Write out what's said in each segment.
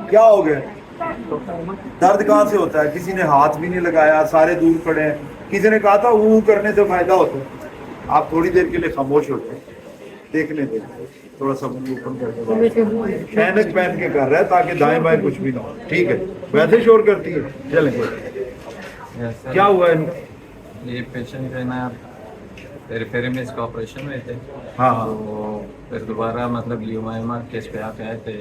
क्या हो गया? दर्द कहाँ से होता है? किसी ने हाथ भी नहीं लगाया, सारे दूर खड़े हैं। किसी ने कहा था वो करने से फायदा होता है। आप थोड़ी देर के लिए खामोश होते हैं, देखने दें, थोड़ा सा मुंह ओपन करके ऐनक पहन के कर रहा है ताकि दाएं बाएं कुछ भी ना हो। ठीक है, वैसे शोर करती है। चलें, क्या हुआ है? ये पेशेंट है ना, पेरिफेरी में इसका ऑपरेशन हुए थे। हाँ हाँ तो फिर दोबारा मतलब ल्यूमाइमा केस पे आप आए थे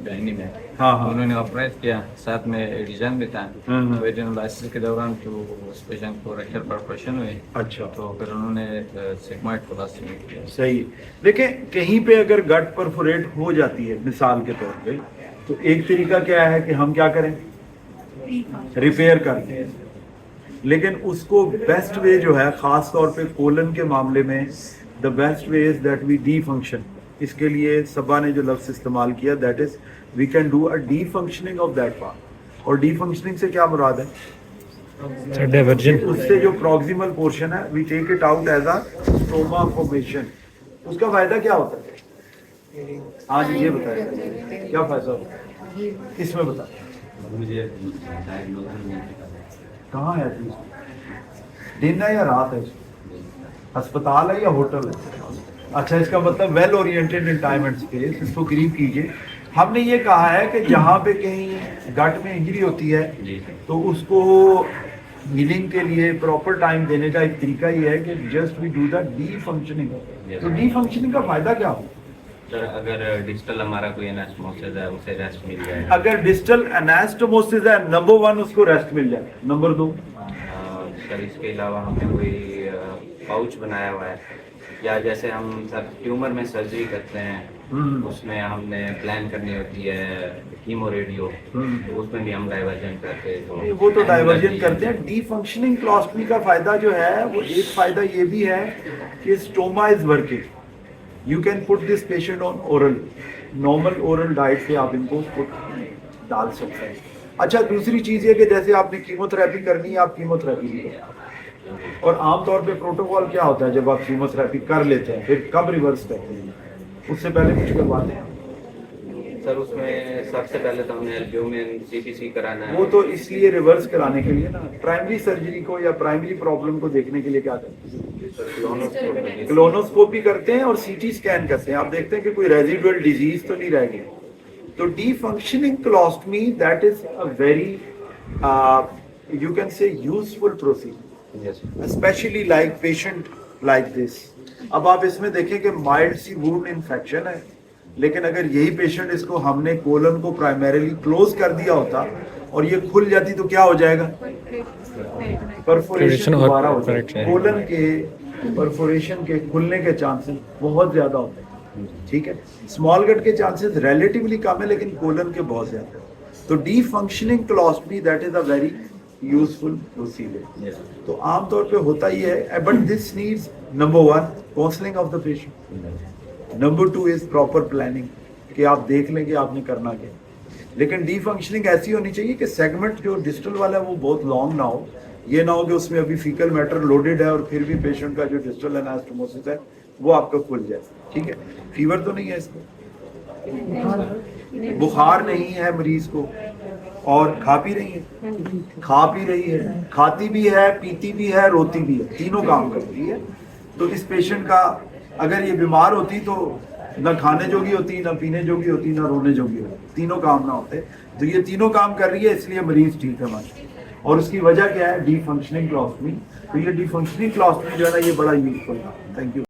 बहनी में। हाँ हाँ। उन्होंने ऑपरेट किया, साथ में एडिशन भी था। तो एडिनोलाइसिस के दौरान तो उस पेशेंट को रेक्टल परफोरेशन हुई। अच्छा, तो फिर उन्होंने सिग्मोइड कोलास्टमी किया। सही। देखिए, कहीं पे अगर गट परफोरेट हो जाती है मिसाल के तौर पे, तो एक तरीका क्या है कि हम क्या करें, रिपेयर कर दें। लेकिन उसको बेस्ट वे जो है, खास तौर पे कोलन के मामले में, the best way is that we defunction. इसके लिए सबा ने जो लफ्ज इस्तेमाल किया, that is we can do a defunctioning of that part. और डी फंक्शनिंग से क्या मुराद है? डाइवर्जन। उससे जो प्रॉक्सिमल पोर्शन है, we take it out as a stoma formation. उसका फायदा क्या होता है? आज ये बताएं क्या फायदा होता है इसमें, बताएं। मुझे कहाँ है तू? दिन है या रात है? अस्पताल है या होटल है? अच्छा, इसका मतलब well oriented in time and space. इसको करीब कीजिए। हमने ये कहा है कि जहाँ पे कहीं गट में इंजरी होती है तो उसको हीलिंग के लिए प्रॉपर टाइम देने का एक तरीका ये है कि just we do the defunctioning. तो डी फंक्शनिंग का फायदा क्या हो? सर, अगर डिजिटल हमारा कोई एनास्टोमोसिस है उसे रेस्ट मिल जाए। अगर डिजिटल एनास्टोमोसिस है, नंबर 1 उसको रेस्ट मिल जाए। नंबर 2, सर इसके अलावा हमने कोई पाउच बनाया हुआ है, या जैसे हम सर ट्यूमर में सर्जरी करते हैं उसमें हमने प्लान करनी होती है कीमो रेडियो, तो उसमें भी हम डाइवर्जन करते हैं। तो वो तो डाइवर्जन करते हैं। डी फंक्शनिंग क्लोस्टमी का फायदा जो है, वो एक फायदा ये भी है कि stoma is working. You can put this patient on oral, normal oral diet से आप इनको डाल सकते हैं। अच्छा, दूसरी चीज़ ये कि जैसे आपने कीमोथेरेपी करनी है, आप कीमोथेरेपी भी करें। और आमतौर पे प्रोटोकॉल क्या होता है जब आप कीमोथेरेपी कर लेते हैं, फिर कब रिवर्स करते हैं? उससे पहले कुछ करवाते हैं? सर उसमें सबसे पहले तो हमें एल्ब्यूमिन सीटीसी कराना है। वो तो इसलिए रिवर्स कराने के लिए ना, प्राइमरी सर्जरी को या प्राइमरी प्रॉब्लम को देखने के लिए क्या करते हैं? क्लोनोस्कोपी करते हैं और सीटी स्कैन करते हैं। आप देखते हैं कि कोई रेजिडुअल डिजीज तो नहीं रह गई। तो defunctioning colostomy, that is a very you can say useful procedure, especially like patient like this. अब आप इसमें देखें कि माइल्ड सी वुंड इन्फेक्शन है, लेकिन अगर यही पेशेंट, इसको हमने कोलन को प्राइमरीली क्लोज कर दिया होता और ये खुल जाती तो क्या हो जाएगा? परफोरेशन दोबारा हो जाएगा। कोलन के परफोरेशन के खुलने के चांसेस बहुत ज्यादा होते हैं। ठीक है, स्मॉल गट के चांसेस रिलेटिवली कम है, लेकिन कोलन के बहुत ज्यादा है। तो defunctioning colostomy, that is a very useful procedure. तो आमतौर पे होता ही है, but this needs number 1 counselling of the patient, number 2 is proper planning कि आप देख लें कि आपने करना क्या। लेकिन डी फंक्शनिंग ऐसी होनी चाहिए कि सेगमेंट जो डिस्टल वाला है वो बहुत लॉन्ग ना हो। ये ना हो कि उसमें अभी फीकल मैटर लोडेड है और फिर भी पेशेंट का जो डिस्टल एनास्टोमोसिस है वो आपका खुल जाए। ठीक है, फीवर तो नहीं है इसको, बुखार नहीं है मरीज को, और खा पी रही है, खा पी रही है, खाती भी है, पीती भी है, रोती भी है, तीनों काम करती है। तो इस पेशेंट का, अगर ये बीमार होती तो ना खाने जोगी होती, ना पीने जोगी होती, ना रोने जोगी होती, तीनों काम ना होते। तो ये तीनों काम कर रही है, इसलिए मरीज ठीक है माशाल्लाह। और उसकी वजह क्या है? Defunctioning colostomy. तो ये डी फंक्शनिंग क्लोस्टमी जो है ना, ये बड़ा यूजफुल है। Thank you.